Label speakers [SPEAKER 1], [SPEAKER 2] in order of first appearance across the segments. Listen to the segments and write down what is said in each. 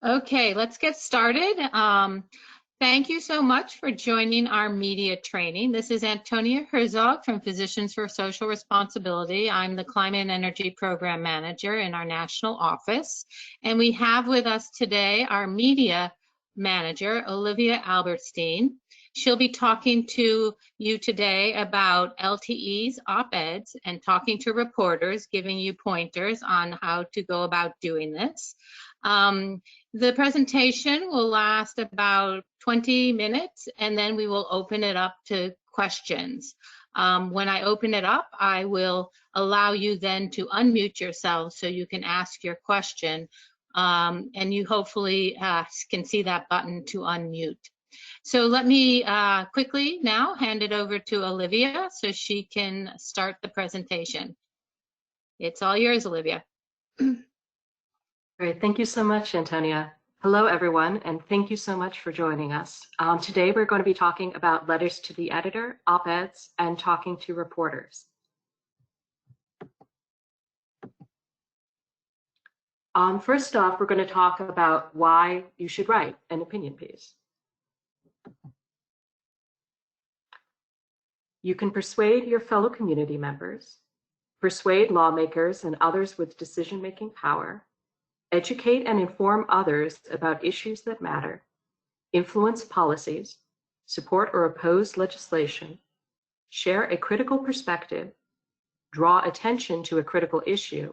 [SPEAKER 1] Okay, let's get started. Thank you so much for joining our media training. This is Antonia Herzog from Physicians for Social Responsibility. I'm the Climate and Energy Program Manager in our national office. And we have with us today our media manager, Olivia Albertstein. She'll be talking to you today about LTEs, op-eds, and talking to reporters, giving you pointers on how to go about doing this. The presentation will last about 20 minutes, and then we will open it up to questions. When I open it up, I will allow you then to unmute yourself so you can ask your question, and you hopefully can see that button to unmute. So let me quickly now hand it over to Olivia so she can start the presentation. It's all yours, Olivia.
[SPEAKER 2] Great, thank you so much, Antonia. Hello, everyone, and thank you so much for joining us. Today, we're going to be talking about letters to the editor, op-eds, and talking to reporters. First off, we're going to talk about why you should write an opinion piece. You can persuade your fellow community members, persuade lawmakers and others with decision-making power, educate and inform others about issues that matter, influence policies, support or oppose legislation, share a critical perspective, draw attention to a critical issue,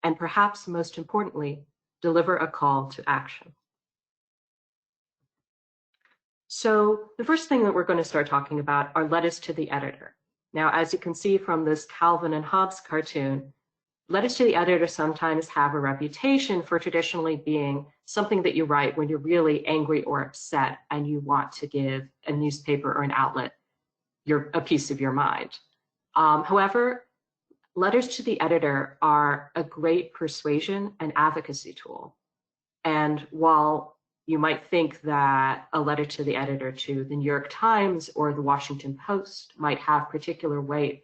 [SPEAKER 2] and perhaps most importantly, deliver a call to action. So the first thing that we're going to start talking about are letters to the editor. Now, as you can see from this Calvin and Hobbes cartoon, letters to the editor sometimes have a reputation for traditionally being something that you write when you're really angry or upset and you want to give a newspaper or an outlet a piece of your mind. However, letters to the editor are a great persuasion and advocacy tool. And while you might think that a letter to the editor to the New York Times or the Washington Post might have particular weight,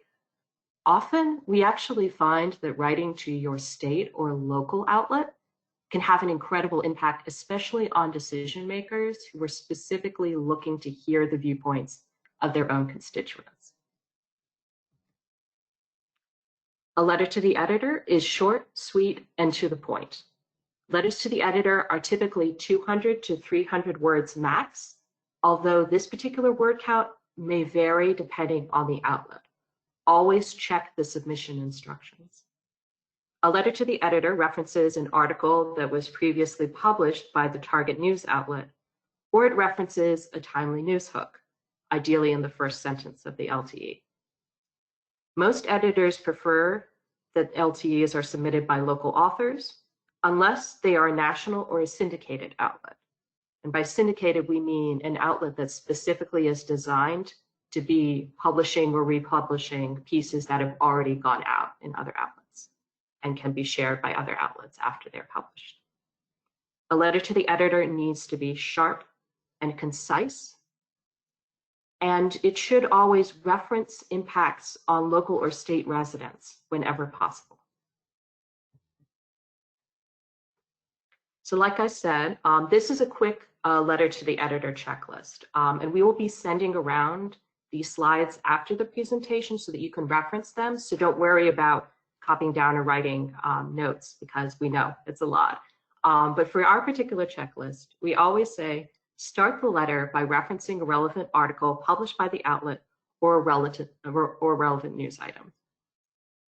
[SPEAKER 2] often we actually find that writing to your state or local outlet can have an incredible impact, especially on decision makers who are specifically looking to hear the viewpoints of their own constituents. A letter to the editor is short, sweet, and to the point. Letters to the editor are typically 200 to 300 words max, although this particular word count may vary depending on the outlet. Always check the submission instructions. A letter to the editor references an article that was previously published by the target news outlet, or it references a timely news hook, ideally in the first sentence of the LTE. Most editors prefer that LTEs are submitted by local authors, unless they are a national or a syndicated outlet. And by syndicated, we mean an outlet that specifically is designed to be publishing or republishing pieces that have already gone out in other outlets and can be shared by other outlets after they're published. A letter to the editor needs to be sharp and concise, and it should always reference impacts on local or state residents whenever possible. So like I said, this is a quick letter to the editor checklist, and we will be sending around these slides after the presentation so that you can reference them. So don't worry about copying down or writing notes, because we know it's a lot. But for our particular checklist, we always say, start the letter by referencing a relevant article published by the outlet or a relevant news item.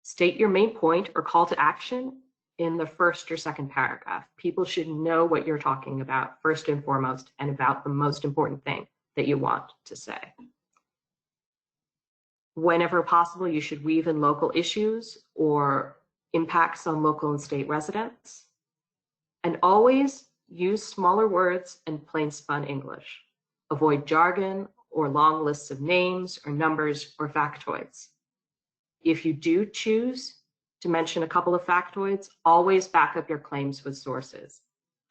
[SPEAKER 2] State your main point or call to action in the first or second paragraph. People should know what you're talking about first and foremost, and about the most important thing that you want to say. Whenever possible, you should weave in local issues or impacts on local and state residents. And always use smaller words and plain spun English. Avoid jargon or long lists of names or numbers or factoids. If you do choose to mention a couple of factoids, always back up your claims with sources.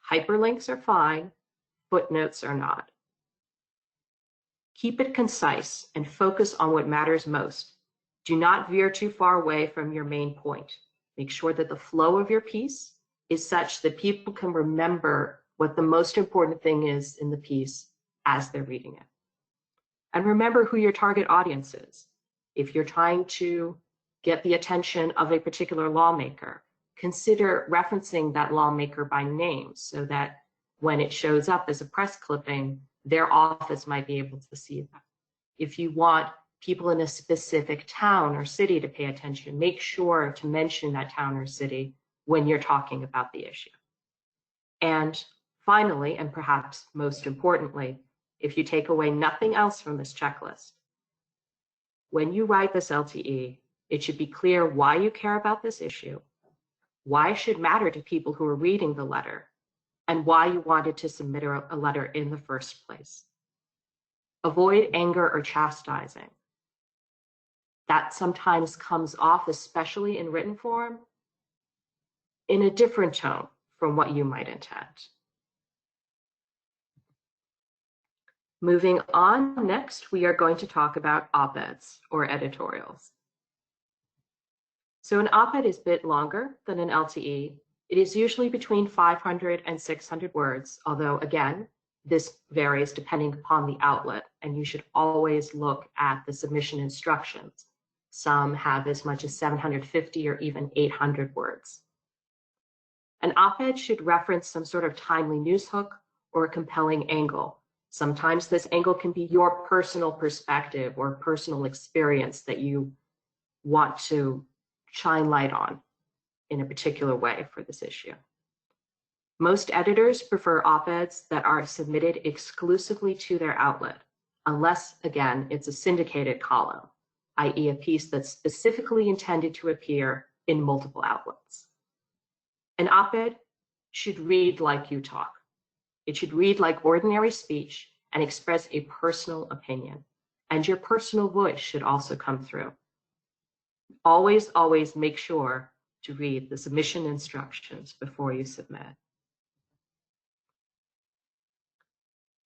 [SPEAKER 2] Hyperlinks are fine, footnotes are not. Keep it concise and focus on what matters most. Do not veer too far away from your main point. Make sure that the flow of your piece is such that people can remember what the most important thing is in the piece as they're reading it. And remember who your target audience is. If you're trying to get the attention of a particular lawmaker, consider referencing that lawmaker by name so that when it shows up as a press clipping, their office might be able to see that. If you want people in a specific town or city to pay attention, make sure to mention that town or city when you're talking about the issue. And finally, and perhaps most importantly, if you take away nothing else from this checklist, when you write this LTE, it should be clear why you care about this issue, why it should matter to people who are reading the letter, and why you wanted to submit a letter in the first place. Avoid anger or chastising. That sometimes comes off, especially in written form, in a different tone from what you might intend. Moving on, next we are going to talk about op-eds or editorials. So an op-ed is a bit longer than an LTE. It is usually between 500 and 600 words, although again, this varies depending upon the outlet, and you should always look at the submission instructions. Some have as much as 750 or even 800 words. An op-ed should reference some sort of timely news hook or a compelling angle. Sometimes this angle can be your personal perspective or personal experience that you want to shine light on in a particular way for this issue. Most editors prefer op-eds that are submitted exclusively to their outlet, unless, again, it's a syndicated column, i.e. a piece that's specifically intended to appear in multiple outlets. An op-ed should read like you talk. It should read like ordinary speech and express a personal opinion. And your personal voice should also come through. Always, always make sure to read the submission instructions before you submit.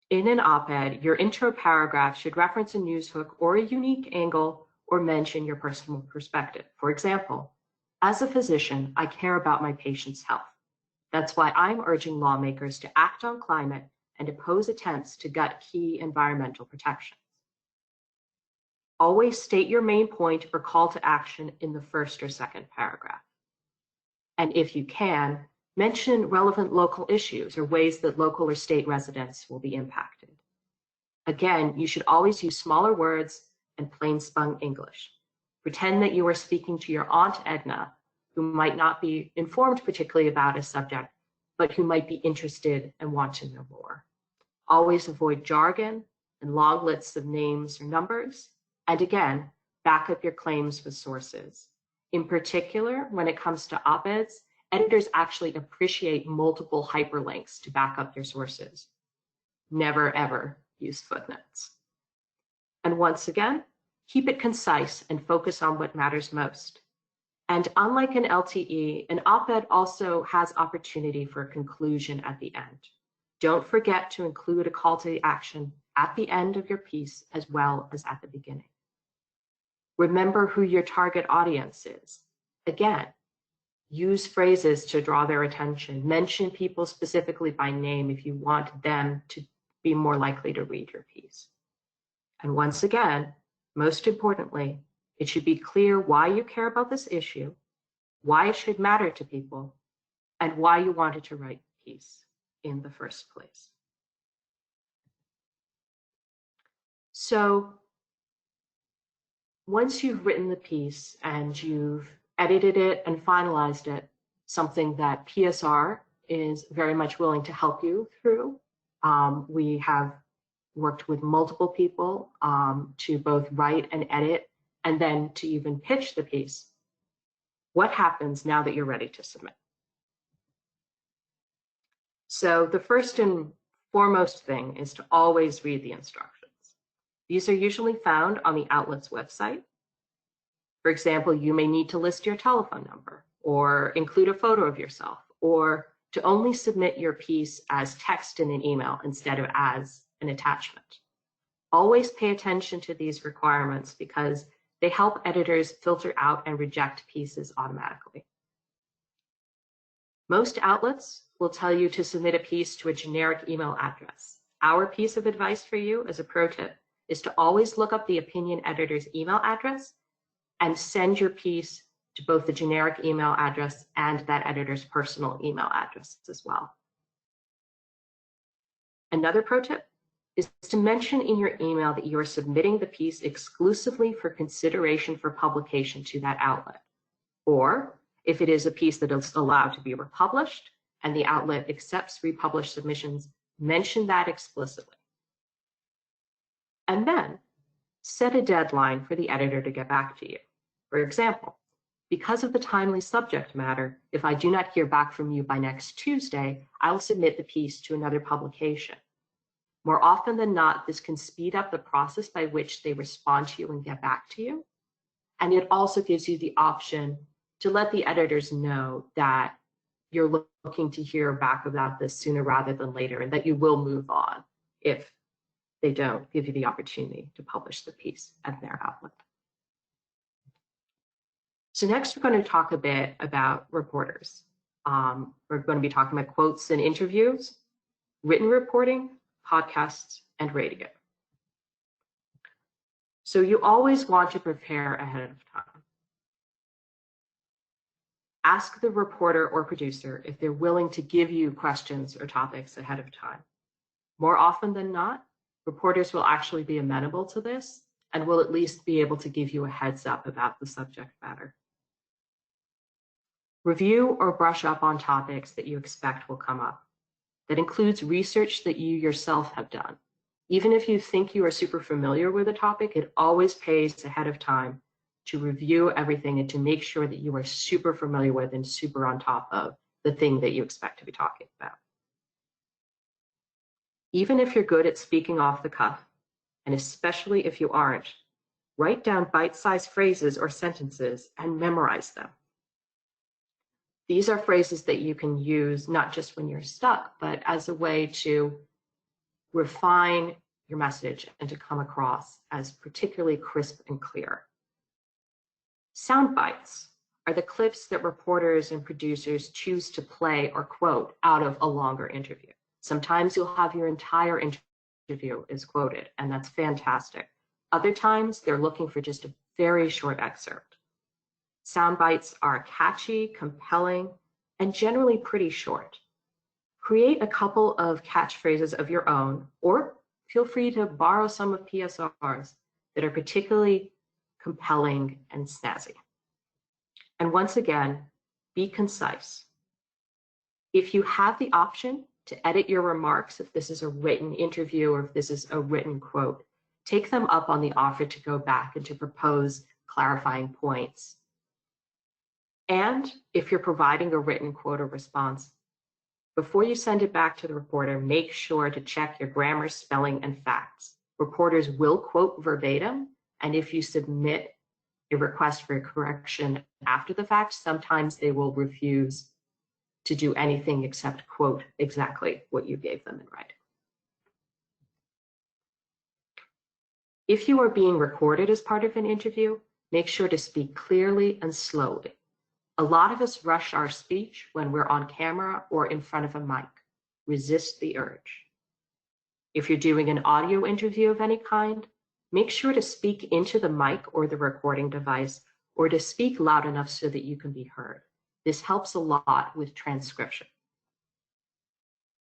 [SPEAKER 2] In an op-ed, your intro paragraph should reference a news hook or a unique angle or mention your personal perspective. For example, as a physician, I care about my patients' health. That's why I'm urging lawmakers to act on climate and oppose attempts to gut key environmental protections. Always state your main point or call to action in the first or second paragraph. And if you can, mention relevant local issues or ways that local or state residents will be impacted. Again, you should always use smaller words and plain-spun English. Pretend that you are speaking to your Aunt Edna, who might not be informed particularly about a subject, but who might be interested and want to know more. Always avoid jargon and long lists of names or numbers. And again, back up your claims with sources. In particular, when it comes to op-eds, editors actually appreciate multiple hyperlinks to back up your sources. Never, ever use footnotes. And once again, keep it concise and focus on what matters most. And unlike an LTE, an op-ed also has opportunity for a conclusion at the end. Don't forget to include a call to action at the end of your piece as well as at the beginning. Remember who your target audience is. Again, use phrases to draw their attention. Mention people specifically by name if you want them to be more likely to read your piece. And once again, most importantly, it should be clear why you care about this issue, why it should matter to people, and why you wanted to write the piece in the first place. So once you've written the piece and you've edited it and finalized it, something that PSR is very much willing to help you through. We have worked with multiple people to both write and edit, and then to even pitch the piece. What happens now that you're ready to submit? So the first and foremost thing is to always read the instructions. These are usually found on the outlet's website. For example, you may need to list your telephone number or include a photo of yourself, or to only submit your piece as text in an email instead of as an attachment. Always pay attention to these requirements because they help editors filter out and reject pieces automatically. Most outlets will tell you to submit a piece to a generic email address. Our piece of advice for you as a pro tip is to always look up the opinion editor's email address and send your piece to both the generic email address and that editor's personal email address as well. Another pro tip is to mention in your email that you are submitting the piece exclusively for consideration for publication to that outlet. Or if it is a piece that is allowed to be republished and the outlet accepts republished submissions, mention that explicitly. And then set a deadline for the editor to get back to you. For example, because of the timely subject matter, if I do not hear back from you by next Tuesday, I will submit the piece to another publication. More often than not, this can speed up the process by which they respond to you and get back to you. And it also gives you the option to let the editors know that you're looking to hear back about this sooner rather than later, and that you will move on if they don't give you the opportunity to publish the piece at their outlet. So next, we're going to talk a bit about reporters. We're going to be talking about quotes and interviews, written reporting, podcasts, and radio. So you always want to prepare ahead of time. Ask the reporter or producer if they're willing to give you questions or topics ahead of time. More often than not, reporters will actually be amenable to this and will at least be able to give you a heads up about the subject matter. Review or brush up on topics that you expect will come up. That includes research that you yourself have done. Even if you think you are super familiar with a topic, it always pays ahead of time to review everything and to make sure that you are super familiar with and super on top of the thing that you expect to be talking about. Even if you're good at speaking off the cuff, and especially if you aren't, write down bite-sized phrases or sentences and memorize them. These are phrases that you can use not just when you're stuck, but as a way to refine your message and to come across as particularly crisp and clear. Sound bites are the clips that reporters and producers choose to play or quote out of a longer interview. Sometimes you'll have your entire interview is quoted, and that's fantastic. Other times they're looking for just a very short excerpt. Sound bites are catchy, compelling, and generally pretty short. Create a couple of catchphrases of your own, or feel free to borrow some of PSR's that are particularly compelling and snazzy. And once again, be concise. If you have the option to edit your remarks, if this is a written interview or if this is a written quote, take them up on the offer to go back and to propose clarifying points. And if you're providing a written quote or response, before you send it back to the reporter, make sure to check your grammar, spelling, and facts. Reporters will quote verbatim, and if you submit a request for a correction after the fact, sometimes they will refuse to do anything except quote exactly what you gave them in writing. If you are being recorded as part of an interview, make sure to speak clearly and slowly. A lot of us rush our speech when we're on camera or in front of a mic. Resist the urge. If you're doing an audio interview of any kind, make sure to speak into the mic or the recording device, or to speak loud enough so that you can be heard. This helps a lot with transcription.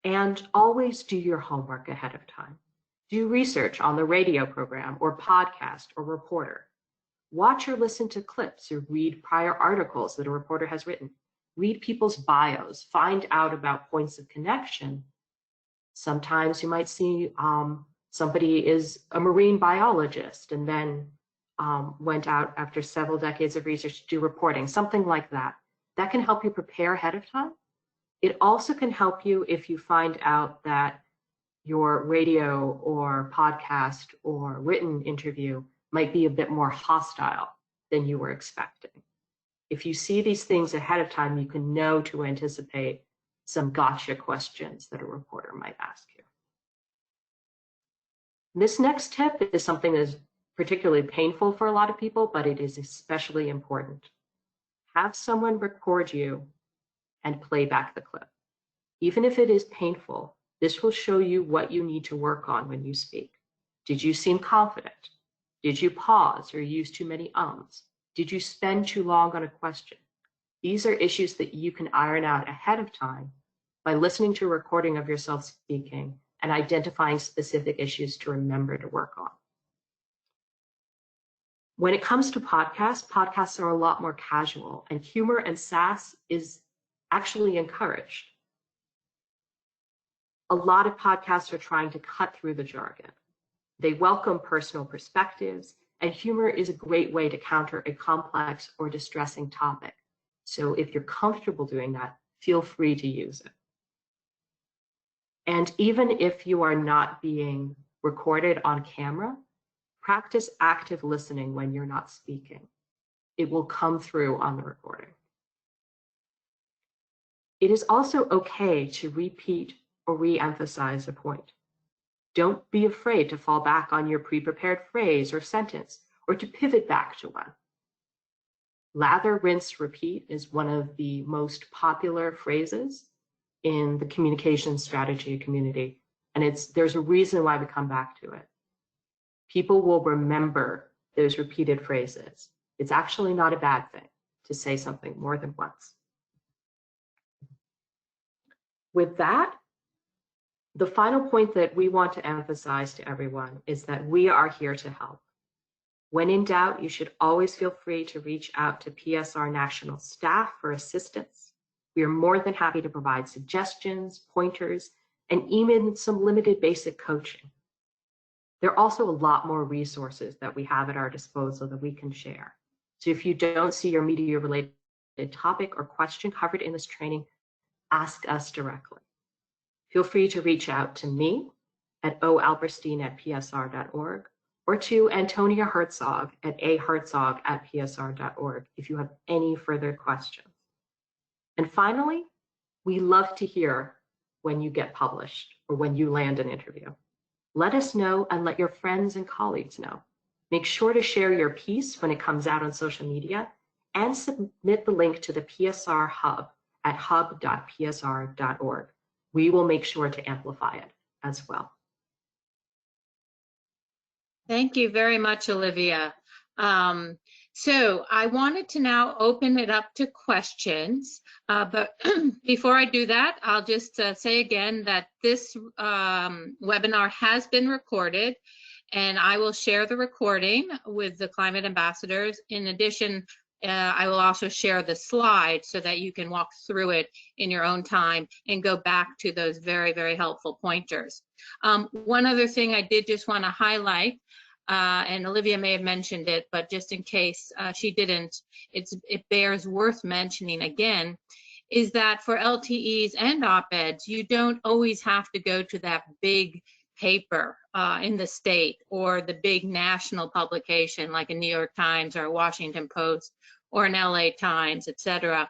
[SPEAKER 2] And always do your homework ahead of time. Do research on the radio program or podcast or reporter. Watch or listen to clips or read prior articles that a reporter has written. Read people's bios, find out about points of connection. Sometimes you might see somebody is a marine biologist and then went out after several decades of research to do reporting, something like that. That can help you prepare ahead of time. It also can help you if you find out that your radio or podcast or written interview might be a bit more hostile than you were expecting. If you see these things ahead of time, you can know to anticipate some gotcha questions that a reporter might ask you. This next tip is something that is particularly painful for a lot of people, but it is especially important. Have someone record you and play back the clip. Even if it is painful, this will show you what you need to work on when you speak. Did you seem confident? Did you pause or use too many ums? Did you spend too long on a question? These are issues that you can iron out ahead of time by listening to a recording of yourself speaking and identifying specific issues to remember to work on. When it comes to podcasts are a lot more casual, and humor and sass is actually encouraged. A lot of podcasts are trying to cut through the jargon. They welcome personal perspectives, and humor is a great way to counter a complex or distressing topic. So if you're comfortable doing that, feel free to use it. And even if you are not being recorded on camera, practice active listening when you're not speaking. It will come through on the recording. It is also okay to repeat or re-emphasize a point. Don't be afraid to fall back on your pre-prepared phrase or sentence, or to pivot back to one. Lather, rinse, repeat is one of the most popular phrases in the communication strategy community, and there's a reason why we come back to it. People will remember those repeated phrases. It's actually not a bad thing to say something more than once. With that, the final point that we want to emphasize to everyone is that we are here to help. When in doubt, you should always feel free to reach out to PSR national staff for assistance. We are more than happy to provide suggestions, pointers, and even some limited basic coaching. There are also a lot more resources that we have at our disposal that we can share. So if you don't see your media-related topic or question covered in this training, ask us directly. Feel free to reach out to me at oalberstein@psr.org or to Antonia Herzog at aherzog@psr.org if you have any further questions. And finally, we love to hear when you get published or when you land an interview. Let us know and let your friends and colleagues know. Make sure to share your piece when it comes out on social media and submit the link to the PSR Hub at hub.psr.org. We will make sure to amplify it as well.
[SPEAKER 1] Thank you very much, Olivia. So I wanted to now open it up to questions, but before I do that, I'll just say again that this webinar has been recorded, and I will share the recording with the climate ambassadors. In addition, I will also share the slides so that you can walk through it in your own time and go back to those very, very helpful pointers. One other thing I did just want to highlight, and Olivia may have mentioned it, but just in case she didn't, it bears worth mentioning again, is that for LTEs and op-eds, you don't always have to go to that big paper in the state or the big national publication like a New York Times or a Washington Post or an LA Times, etc.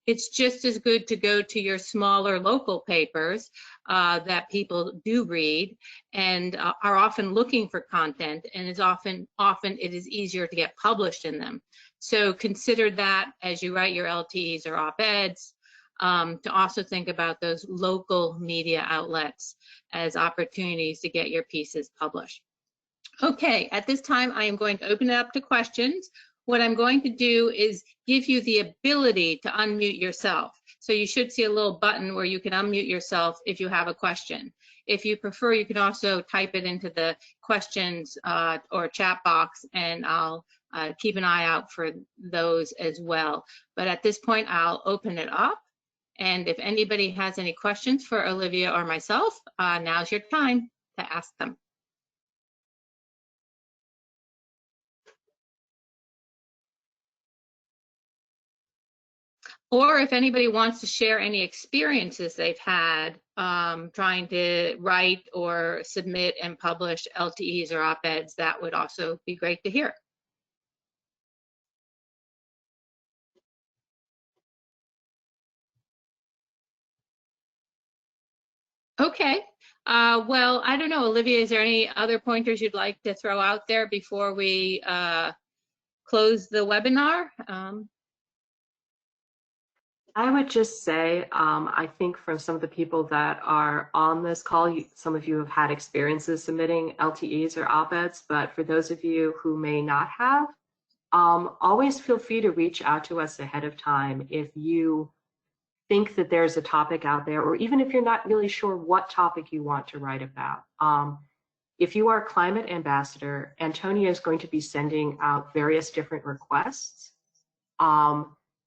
[SPEAKER 1] It's just as good to go to your smaller local papers that people do read and are often looking for content, and is often it is easier to get published in them. So consider that as you write your LTEs or op-eds, to also think about those local media outlets as opportunities to get your pieces published. Okay, at this time I am going to open it up to questions. What I'm going to do is give you the ability to unmute yourself. So you should see a little button where you can unmute yourself if you have a question. If you prefer, you can also type it into the questions or chat box, and I'll keep an eye out for those as well. But at this point, I'll open it up. And if anybody has any questions for Olivia or myself, now's your time to ask them. Or if anybody wants to share any experiences they've had trying to write or submit and publish LTEs or op-eds, that would also be great to hear. Okay, well, I don't know, Olivia, is there any other pointers you'd like to throw out there before we close the webinar?
[SPEAKER 2] I would just say, I think from some of the people that are on this call, some of you have had experiences submitting LTEs or op-eds, but for those of you who may not have, always feel free to reach out to us ahead of time if you think that there's a topic out there, or even if you're not really sure what topic you want to write about. If you are a climate ambassador, Antonia is going to be sending out various different requests.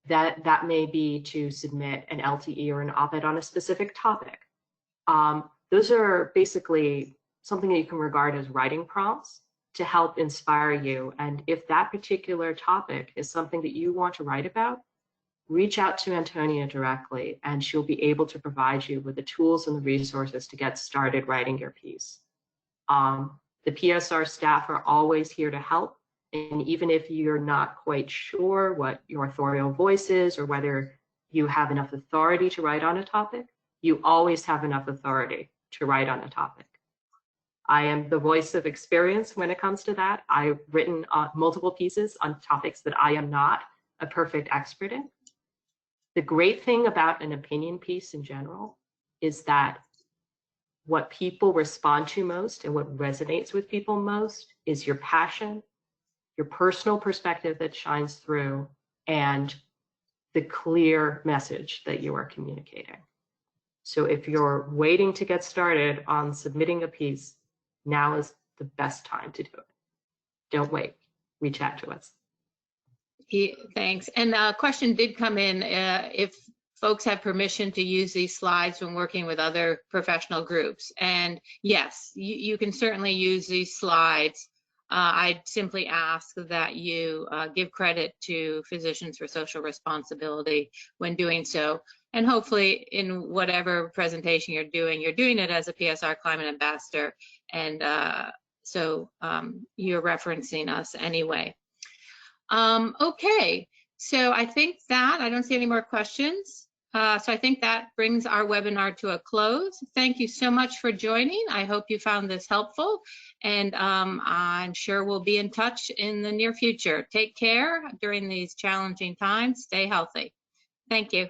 [SPEAKER 2] That may be to submit an LTE or an op-ed on a specific topic. Those are basically something that you can regard as writing prompts to help inspire you. And if that particular topic is something that you want to write about, reach out to Antonia directly, and she'll be able to provide you with the tools and the resources to get started writing your piece. The PSR staff are always here to help. And even if you're not quite sure what your authorial voice is or whether you have enough authority to write on a topic, you always have enough authority to write on a topic. I am the voice of experience when it comes to that. I've written multiple pieces on topics that I am not a perfect expert in. The great thing about an opinion piece in general is that what people respond to most and what resonates with people most is your passion, your personal perspective that shines through, and the clear message that you are communicating. So if you're waiting to get started on submitting a piece, now is the best time to do it. Don't wait. Reach out to us.
[SPEAKER 1] Thanks. And a question did come in if folks have permission to use these slides when working with other professional groups. And yes, you can certainly use these slides. I'd simply ask that you give credit to Physicians for Social Responsibility when doing so. And hopefully in whatever presentation you're doing it as a PSR Climate Ambassador. And so you're referencing us anyway. Okay, so I think that, I don't see any more questions. So I think that brings our webinar to a close. Thank you so much for joining. I hope you found this helpful, and I'm sure we'll be in touch in the near future. Take care during these challenging times. Stay healthy. Thank you.